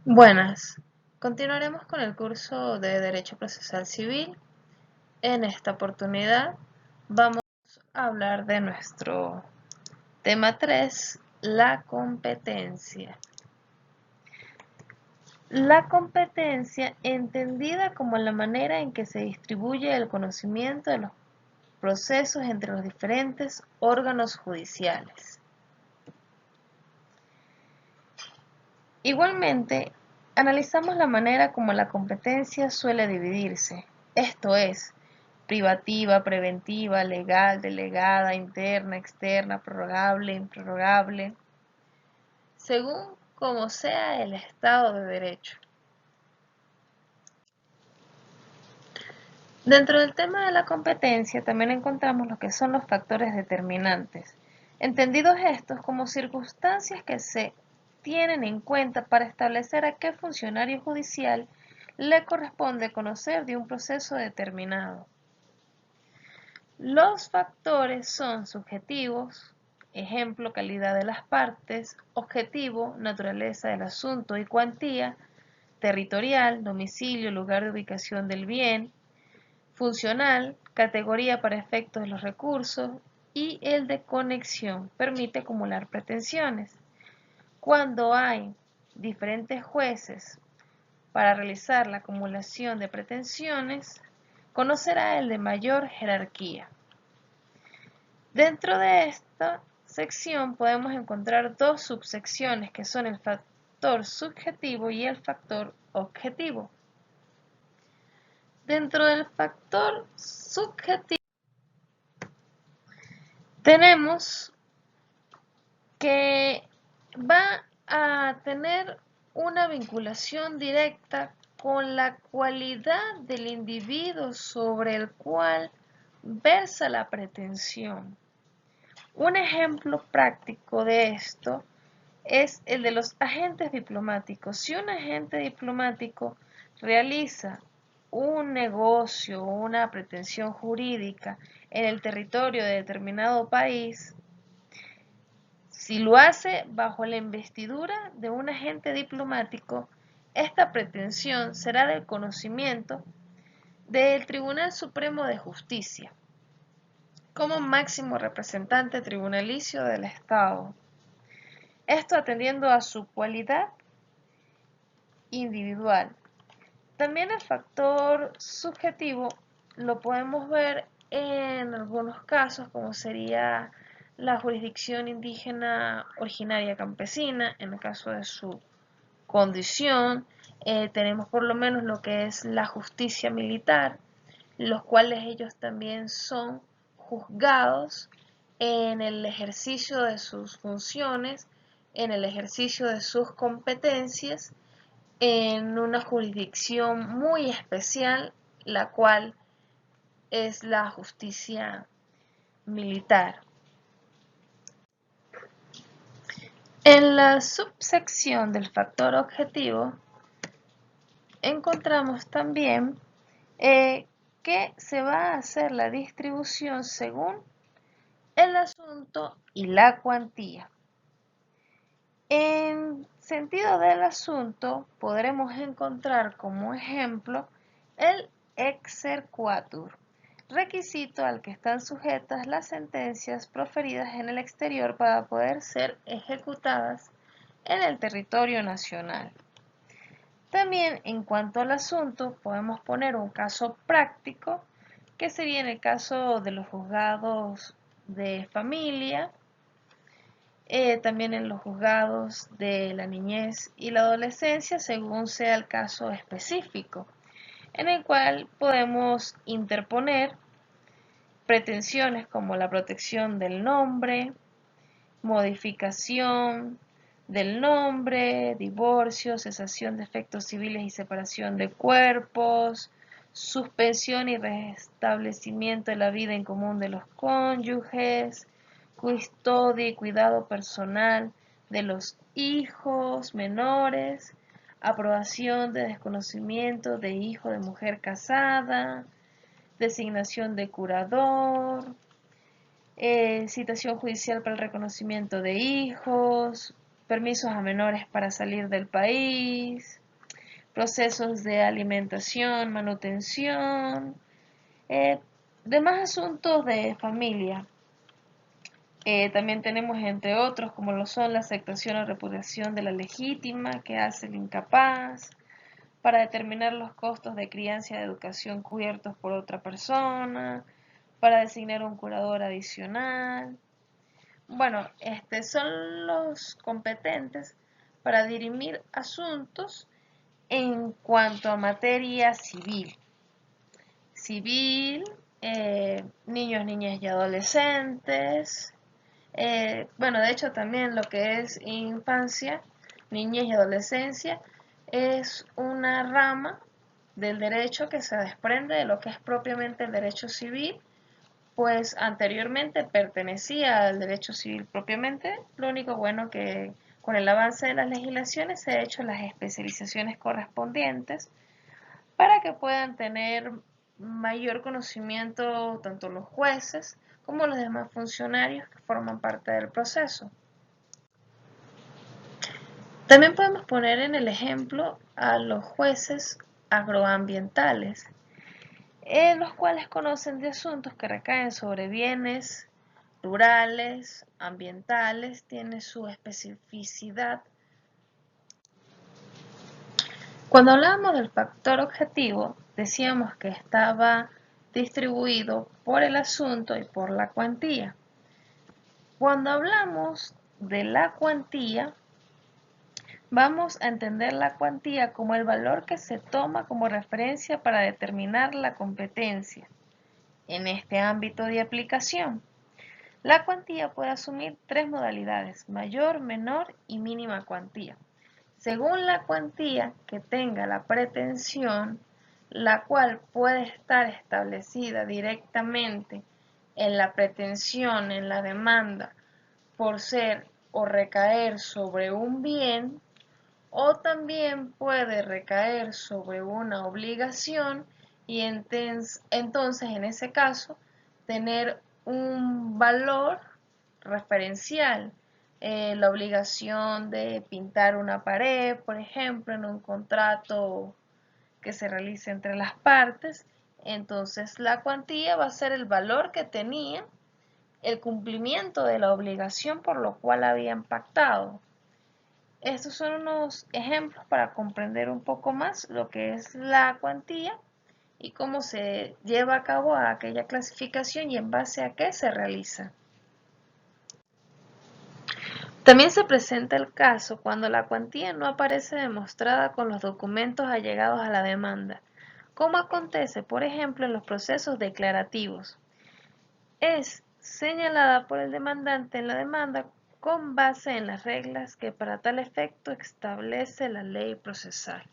Buenas, continuaremos con el curso de Derecho Procesal Civil. En esta oportunidad vamos a hablar de nuestro tema 3, la competencia. La competencia, entendida como la manera en que se distribuye el conocimiento de los procesos entre los diferentes órganos judiciales. Igualmente, analizamos la manera como la competencia suele dividirse, esto es, privativa, preventiva, legal, delegada, interna, externa, prorrogable, improrrogable, según como sea el Estado de Derecho. Dentro del tema de la competencia también encontramos lo que son los factores determinantes, entendidos estos como circunstancias que se tienen en cuenta para establecer a qué funcionario judicial le corresponde conocer de un proceso determinado. Los factores son subjetivos, ejemplo, calidad de las partes; objetivo, naturaleza del asunto y cuantía; territorial, domicilio, lugar de ubicación del bien; funcional, categoría para efectos de los recursos; y el de conexión, permite acumular pretensiones. Cuando hay diferentes jueces para realizar la acumulación de pretensiones, conocerá el de mayor jerarquía. Dentro de esta sección podemos encontrar dos subsecciones que son el factor subjetivo y el factor objetivo. Dentro del factor subjetivo tenemos que va a tener una vinculación directa con la cualidad del individuo sobre el cual versa la pretensión. Un ejemplo práctico de esto es el de los agentes diplomáticos. Si un agente diplomático realiza un negocio o una pretensión jurídica en el territorio de determinado país, si lo hace bajo la investidura de un agente diplomático, esta pretensión será del conocimiento del Tribunal Supremo de Justicia, como máximo representante tribunalicio del Estado. Esto atendiendo a su cualidad individual. También el factor subjetivo lo podemos ver en algunos casos, como sería la jurisdicción indígena originaria campesina, en el caso de su condición. Tenemos por lo menos lo que es la justicia militar, los cuales ellos también son juzgados en el ejercicio de sus funciones, en el ejercicio de sus competencias, en una jurisdicción muy especial, la cual es la justicia militar. En la subsección del factor objetivo encontramos también que se va a hacer la distribución según el asunto y la cuantía. En sentido del asunto, podremos encontrar como ejemplo el exequatur, requisito al que están sujetas las sentencias proferidas en el exterior para poder ser ejecutadas en el territorio nacional. También, en cuanto al asunto, podemos poner un caso práctico, que sería en el caso de los juzgados de familia, también en los juzgados de la niñez y la adolescencia, según sea el caso específico, en el cual podemos interponer pretensiones como la protección del nombre, modificación del nombre, divorcio, cesación de efectos civiles y separación de cuerpos, suspensión y restablecimiento de la vida en común de los cónyuges, custodia y cuidado personal de los hijos menores, aprobación de desconocimiento de hijo de mujer casada, designación de curador, citación judicial para el reconocimiento de hijos, permisos a menores para salir del país, procesos de alimentación, manutención, demás asuntos de familia. También tenemos entre otros como lo son la aceptación o reputación de la legítima que hace el incapaz, para determinar los costos de crianza y de educación cubiertos por otra persona, para designar un curador adicional. Bueno, son los competentes para dirimir asuntos en cuanto a materia civil. Niños, niñas y adolescentes. Bueno, de hecho también lo que es infancia, niñez y adolescencia es una rama del derecho que se desprende de lo que es propiamente el derecho civil, pues anteriormente pertenecía al derecho civil propiamente. Lo único bueno que con el avance de las legislaciones se han hecho las especializaciones correspondientes para que puedan tener mayor conocimiento tanto los jueces como los demás funcionarios que forman parte del proceso. También podemos poner en el ejemplo a los jueces agroambientales, los cuales conocen de asuntos que recaen sobre bienes rurales, ambientales, tiene su especificidad. Cuando hablábamos del factor objetivo, decíamos que estaba distribuido por el asunto y por la cuantía. Cuando hablamos de la cuantía, vamos a entender la cuantía como el valor que se toma como referencia para determinar la competencia. En este ámbito de aplicación, la cuantía puede asumir tres modalidades: mayor, menor y mínima cuantía. Según la cuantía que tenga la pretensión, la cual puede estar establecida directamente en la pretensión, en la demanda, por ser o recaer sobre un bien, o también puede recaer sobre una obligación y entonces en ese caso tener un valor referencial. La obligación de pintar una pared, por ejemplo, en un contrato que se realice entre las partes, entonces la cuantía va a ser el valor que tenía el cumplimiento de la obligación por lo cual habían pactado. Estos son unos ejemplos para comprender un poco más lo que es la cuantía y cómo se lleva a cabo aquella clasificación y en base a qué se realiza. También se presenta el caso cuando la cuantía no aparece demostrada con los documentos allegados a la demanda, como acontece, por ejemplo, en los procesos declarativos. Es señalada por el demandante en la demanda con base en las reglas que para tal efecto establece la ley procesal.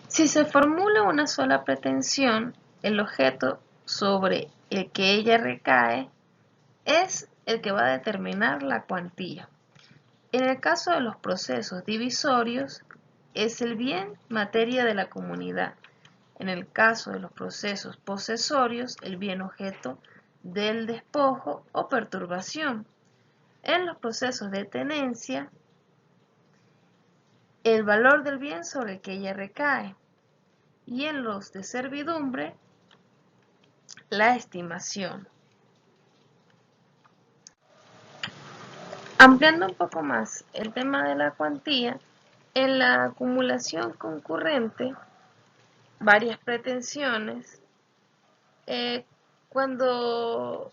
Si se formula una sola pretensión, el objeto sobre el que ella recae es el que va a determinar la cuantía. En el caso de los procesos divisorios, es el bien materia de la comunidad. En el caso de los procesos posesorios, el bien objeto del despojo o perturbación. En los procesos de tenencia, el valor del bien sobre el que ella recae. Y en los de servidumbre, la estimación. Ampliando un poco más el tema de la cuantía, en la acumulación concurrente, varias pretensiones, cuando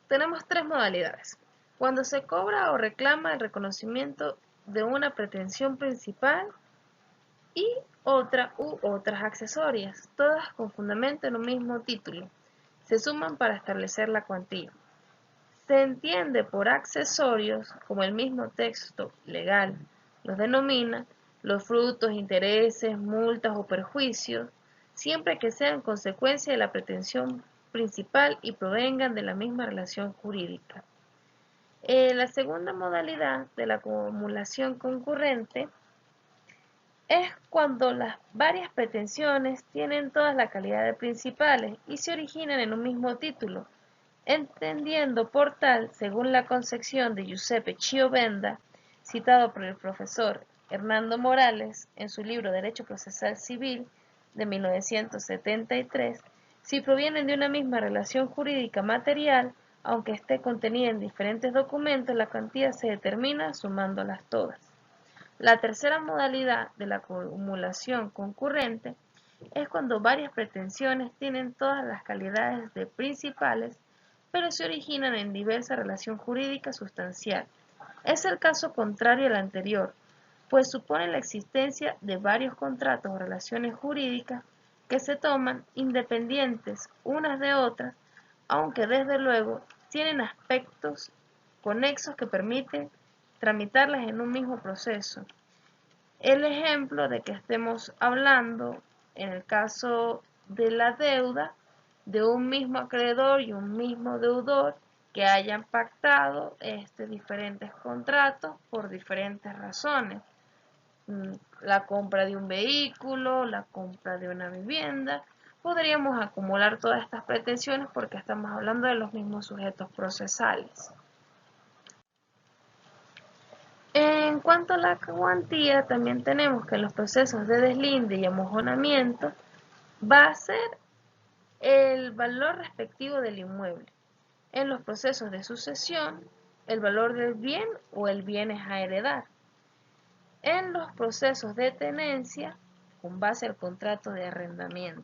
tenemos tres modalidades. Cuando se cobra o reclama el reconocimiento de una pretensión principal y otra u otras accesorias, todas con fundamento en un mismo título, se suman para establecer la cuantía. Se entiende por accesorios, como el mismo texto legal los denomina, los frutos, intereses, multas o perjuicios, siempre que sean consecuencia de la pretensión principal y provengan de la misma relación jurídica. La segunda modalidad de la acumulación concurrente es cuando las varias pretensiones tienen todas la calidad de principales y se originan en un mismo título, entendiendo por tal, según la concepción de Giuseppe Chiovenda, citado por el profesor Hernando Morales en su libro Derecho Procesal Civil de 1973, si provienen de una misma relación jurídica material, aunque esté contenida en diferentes documentos, la cuantía se determina sumándolas todas. La tercera modalidad de la acumulación concurrente es cuando varias pretensiones tienen todas las calidades de principales, pero se originan en diversa relación jurídica sustancial. Es el caso contrario al anterior, pues supone la existencia de varios contratos o relaciones jurídicas que se toman independientes unas de otras, aunque desde luego tienen aspectos conexos que permiten tramitarlas en un mismo proceso. El ejemplo de que estemos hablando, en el caso de la deuda, de un mismo acreedor y un mismo deudor que hayan pactado diferentes contratos por diferentes razones. La compra de un vehículo, la compra de una vivienda. Podríamos acumular todas estas pretensiones porque estamos hablando de los mismos sujetos procesales. En cuanto a la cuantía, también tenemos que en los procesos de deslinde y amojonamiento va a ser el valor respectivo del inmueble. En los procesos de sucesión, el valor del bien o el bienes a heredar. En los procesos de tenencia, con base al contrato de arrendamiento.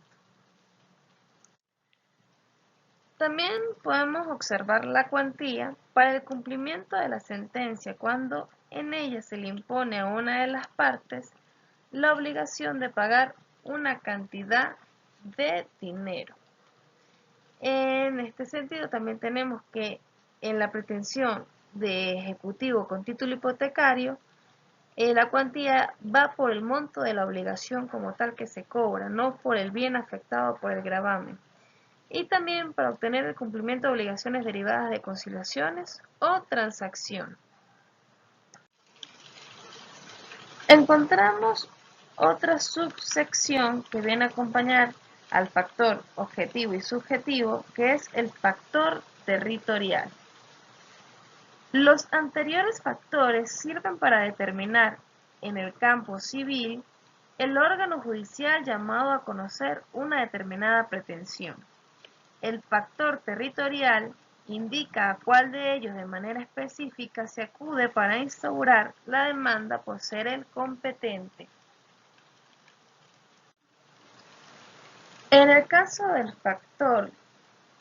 También podemos observar la cuantía para el cumplimiento de la sentencia cuando en ella se le impone a una de las partes la obligación de pagar una cantidad de dinero. En este sentido también tenemos que en la pretensión de ejecutivo con título hipotecario, la cuantía va por el monto de la obligación como tal que se cobra, no por el bien afectado por el gravamen. Y también para obtener el cumplimiento de obligaciones derivadas de conciliaciones o transacción. Encontramos otra subsección que viene a acompañar al factor objetivo y subjetivo, que es el factor territorial. Los anteriores factores sirven para determinar en el campo civil el órgano judicial llamado a conocer una determinada pretensión. El factor territorial indica a cuál de ellos de manera específica se acude para instaurar la demanda por ser el competente. En el caso del factor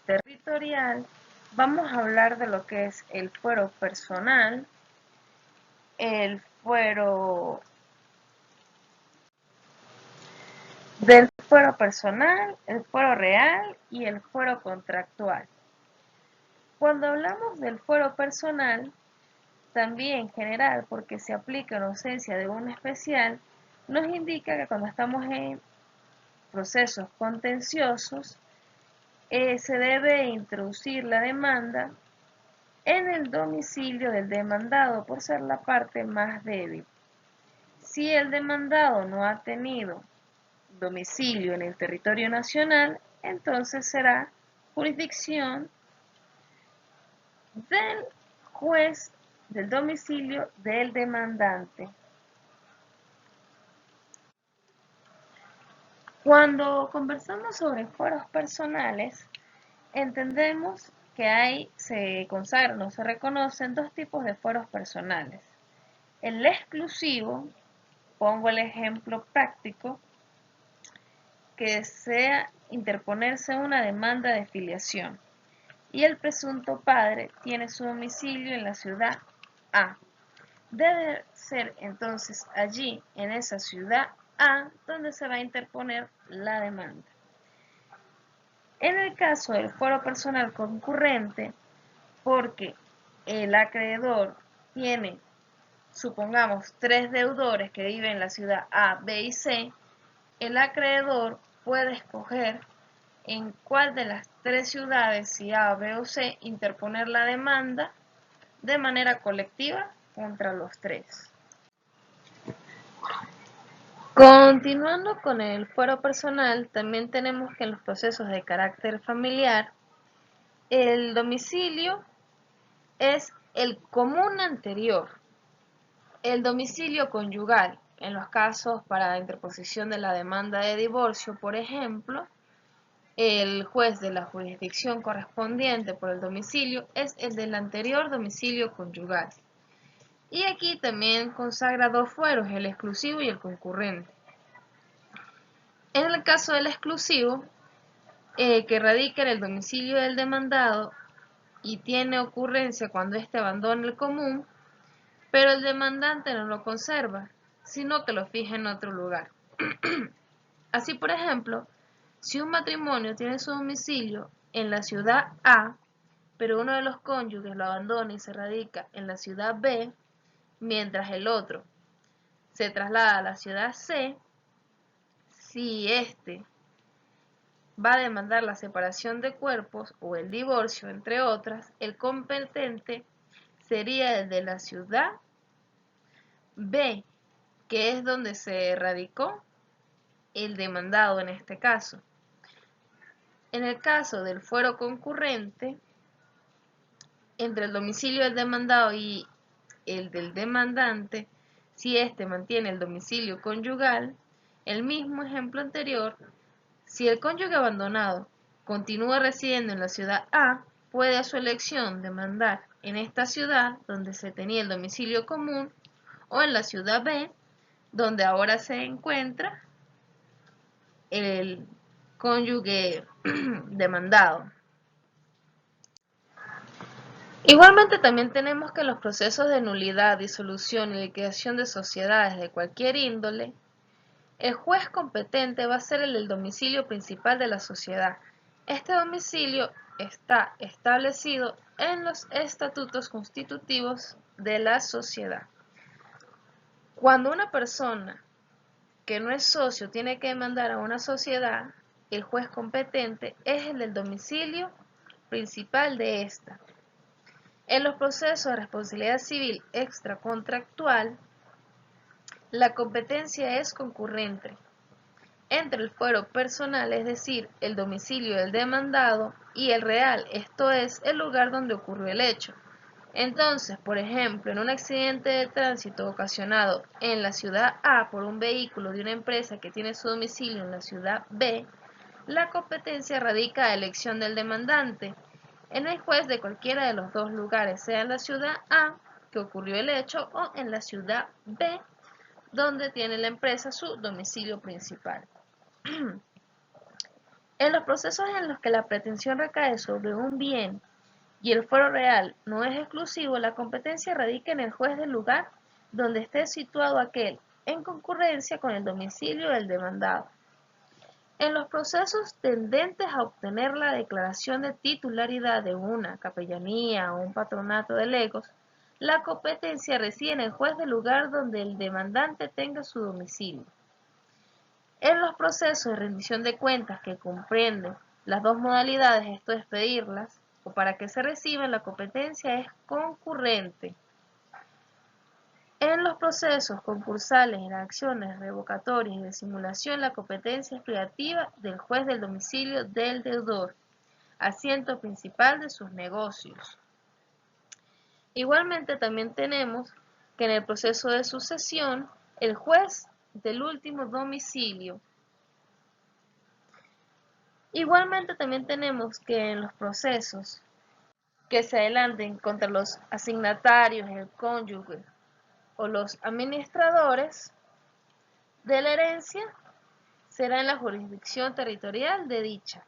territorial, vamos a hablar de lo que es el fuero personal, el fuero personal, el fuero real y el fuero contractual. Cuando hablamos del fuero personal, también general, porque se aplica en ausencia de un especial, nos indica que cuando estamos en procesos contenciosos, se debe introducir la demanda en el domicilio del demandado por ser la parte más débil. Si el demandado no ha tenido domicilio en el territorio nacional, entonces será jurisdicción del juez del domicilio del demandante. Cuando conversamos sobre fueros personales, entendemos que se consagran o se reconocen dos tipos de fueros personales. El exclusivo, pongo el ejemplo práctico, que desea interponerse una demanda de filiación y el presunto padre tiene su domicilio en la ciudad A. Debe ser entonces allí, en esa ciudad A, donde se va a interponer la demanda. En el caso del fuero personal concurrente, porque el acreedor tiene, supongamos, 3 deudores que viven en la ciudad A, B y C, el acreedor puede escoger en cuál de las 3 ciudades, si A, B o C, interponer la demanda de manera colectiva contra los 3. Continuando con el fuero personal, también tenemos que en los procesos de carácter familiar, el domicilio es el común anterior. El domicilio conyugal, en los casos para interposición de la demanda de divorcio, por ejemplo, el juez de la jurisdicción correspondiente por el domicilio es el del anterior domicilio conyugal. Y aquí también consagra dos fueros, el exclusivo y el concurrente. En el caso del exclusivo, que radica en el domicilio del demandado y tiene ocurrencia cuando éste abandona el común, pero el demandante no lo conserva, sino que lo fija en otro lugar. Así, por ejemplo, si un matrimonio tiene su domicilio en la ciudad A, pero uno de los cónyuges lo abandona y se radica en la ciudad B, mientras el otro se traslada a la ciudad C, si éste va a demandar la separación de cuerpos o el divorcio, entre otras, el competente sería el de la ciudad B, que es donde se radicó el demandado en este caso. En el caso del fuero concurrente, entre el domicilio del demandado y el del demandante, si éste mantiene el domicilio conyugal, el mismo ejemplo anterior, si el cónyuge abandonado continúa residiendo en la ciudad A, puede a su elección demandar en esta ciudad donde se tenía el domicilio común o en la ciudad B, donde ahora se encuentra el cónyuge demandado. Igualmente también tenemos que los procesos de nulidad, disolución y liquidación de sociedades de cualquier índole, el juez competente va a ser el del domicilio principal de la sociedad. Este domicilio está establecido en los estatutos constitutivos de la sociedad. Cuando una persona que no es socio tiene que demandar a una sociedad, el juez competente es el del domicilio principal de esta. En los procesos de responsabilidad civil extracontractual, la competencia es concurrente entre el fuero personal, es decir, el domicilio del demandado, y el real, esto es, el lugar donde ocurrió el hecho. Entonces, por ejemplo, en un accidente de tránsito ocasionado en la ciudad A por un vehículo de una empresa que tiene su domicilio en la ciudad B, la competencia radica a elección del demandante en el juez de cualquiera de los dos lugares, sea en la ciudad A, que ocurrió el hecho, o en la ciudad B, donde tiene la empresa su domicilio principal. En los procesos en los que la pretensión recae sobre un bien y el fuero real no es exclusivo, la competencia radica en el juez del lugar donde esté situado aquel, en concurrencia con el domicilio del demandado. En los procesos tendentes a obtener la declaración de titularidad de una capellanía o un patronato de legos, la competencia reside en el juez del lugar donde el demandante tenga su domicilio. En los procesos de rendición de cuentas que comprenden las dos modalidades, esto es pedirlas, o para que se reciban, la competencia es concurrente. En los procesos concursales, en acciones revocatorias y de simulación, la competencia es privativa del juez del domicilio del deudor, asiento principal de sus negocios. Igualmente también tenemos que en el proceso de sucesión, el juez del último domicilio. Igualmente también tenemos que en los procesos que se adelanten contra los asignatarios, el cónyuge o los administradores de la herencia, será en la jurisdicción territorial de dicha.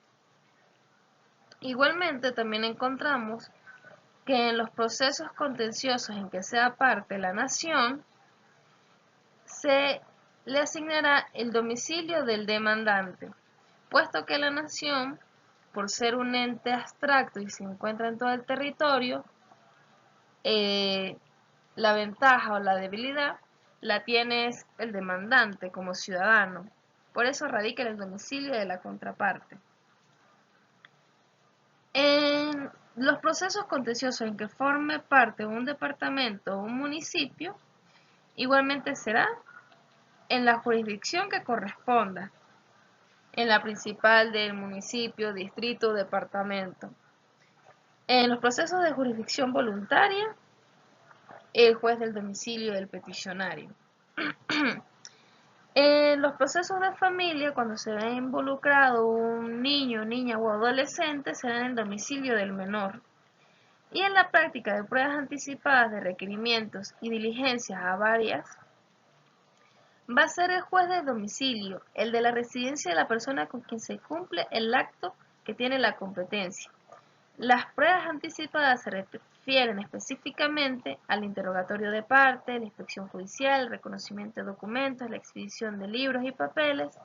Igualmente también encontramos que en los procesos contenciosos en que sea parte la nación, se le asignará el domicilio del demandante, puesto que la nación, por ser un ente abstracto y se encuentra en todo el territorio, la ventaja o la debilidad la tiene el demandante como ciudadano. Por eso radica en el domicilio de la contraparte. En los procesos contenciosos en que forme parte un departamento o un municipio, igualmente será en la jurisdicción que corresponda, en la principal del municipio, distrito o departamento. En los procesos de jurisdicción voluntaria, el juez del domicilio del peticionario. En los procesos de familia, cuando se ve involucrado un niño, niña o adolescente, será en el domicilio del menor. Y en la práctica de pruebas anticipadas de requerimientos y diligencias a varias, va a ser el juez del domicilio, el de la residencia de la persona con quien se cumple el acto que tiene la competencia. Las pruebas anticipadas se refieren específicamente al interrogatorio de parte, la inspección judicial, el reconocimiento de documentos, la expedición de libros y papeles,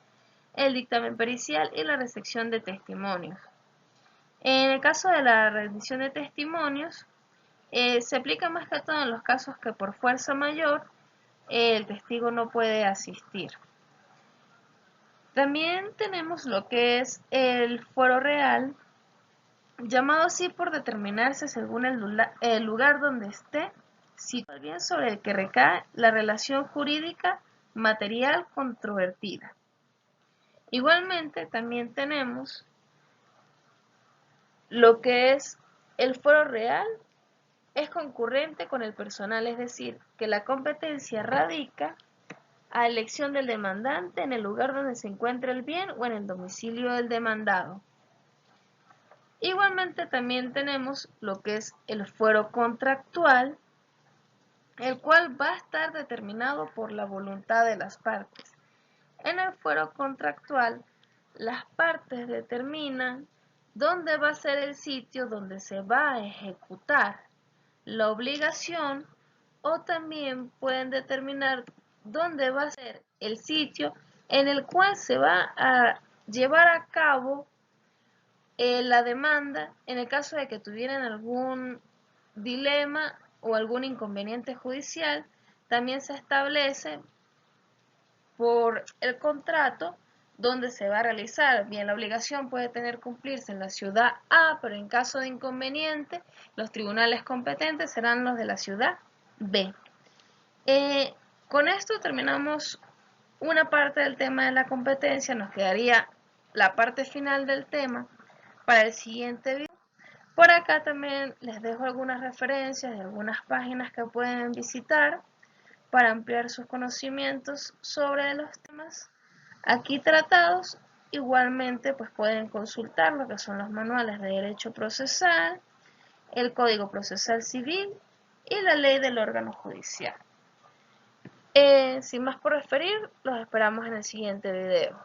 el dictamen pericial y la recepción de testimonios. En el caso de la rendición de testimonios, se aplica más que todo en los casos que por fuerza mayor el testigo no puede asistir. También tenemos lo que es el fuero real, llamado así por determinarse según el lugar donde esté, situado bien sobre el que recae la relación jurídica material controvertida. Igualmente también tenemos lo que es el fuero real, es concurrente con el personal, es decir, que la competencia radica a elección del demandante en el lugar donde se encuentra el bien o en el domicilio del demandado. Igualmente también tenemos lo que es el fuero contractual, el cual va a estar determinado por la voluntad de las partes. En el fuero contractual, las partes determinan dónde va a ser el sitio donde se va a ejecutar la obligación, o también pueden determinar dónde va a ser el sitio en el cual se va a llevar a cabo la demanda en el caso de que tuvieran algún dilema o algún inconveniente judicial. También se establece por el contrato donde se va a realizar. Bien, la obligación puede cumplirse en la ciudad A, pero en caso de inconveniente, los tribunales competentes serán los de la ciudad B. Con esto terminamos una parte del tema de la competencia. Nos quedaría la parte final del tema para el siguiente video. Por acá también les dejo algunas referencias de algunas páginas que pueden visitar para ampliar sus conocimientos sobre los temas aquí tratados. Igualmente pues pueden consultar lo que son los manuales de derecho procesal, el Código Procesal Civil y la ley del órgano judicial. Sin más por referir, los esperamos en el siguiente video.